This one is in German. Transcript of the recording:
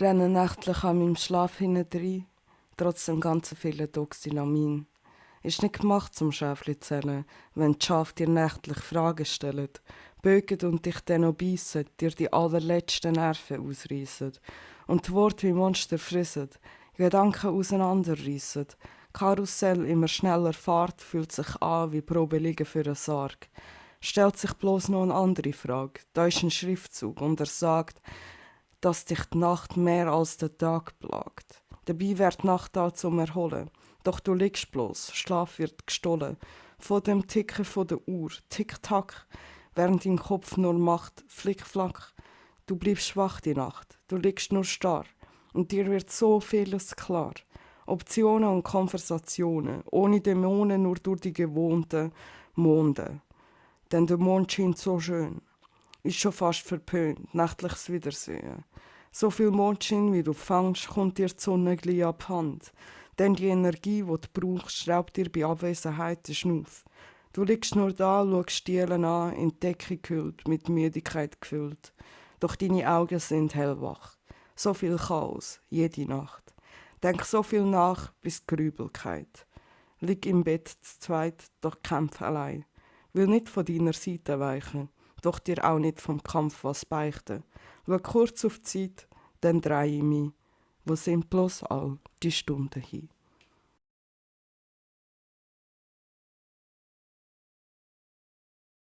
Renne nächtlich an meinem Schlaf hintendrein, trotz dem ganzen vielen Doxylamin. Ist nicht gemacht zum Schäfli zählen, wenn die Schafe dir nächtlich Fragen stellen, bögen und dich dann noch beißen, dir die allerletzten Nerven ausreissen und die Worte wie Monster frissen, Gedanken auseinanderreissen. Karussell immer schneller Fahrt fühlt sich an wie Probe liegen für einen Sarg. Stellt sich bloß noch eine andere Frage. Da ist ein Schriftzug und er sagt, dass dich die Nacht mehr als der Tag plagt. Dabei wird die Nacht da zum Erholen. Doch du liegst bloß, Schlaf wird gestohlen. Von dem Ticken von der Uhr, Tick-Tack, während dein Kopf nur macht, Flick-Flack. Du bleibst schwach die Nacht, du liegst nur starr. Und dir wird so vieles klar. Optionen und Konversationen, ohne Dämonen, nur durch die gewohnten Monde. Denn der Mond scheint so schön. Ist schon fast verpönt, nächtliches Wiedersehen. So viel Mondschein, wie du fängst, kommt dir die Sonne gleich ab die Hand. Denn die Energie, die du brauchst, schraubt dir bei Abwesenheit den Schnuff. Du liegst nur da, schaust Stielen an, in die Decke gehüllt, mit Müdigkeit gefüllt. Doch deine Augen sind hellwach. So viel Chaos, jede Nacht. Denk so viel nach, bis die Grübelkeit. Lieg im Bett zu zweit, doch kämpf allein. Will nicht von deiner Seite weichen, doch dir auch nicht vom Kampf was beichten. Schau kurz auf die Zeit, dann drehe ich mich. Wo sind bloß all die Stunden hin?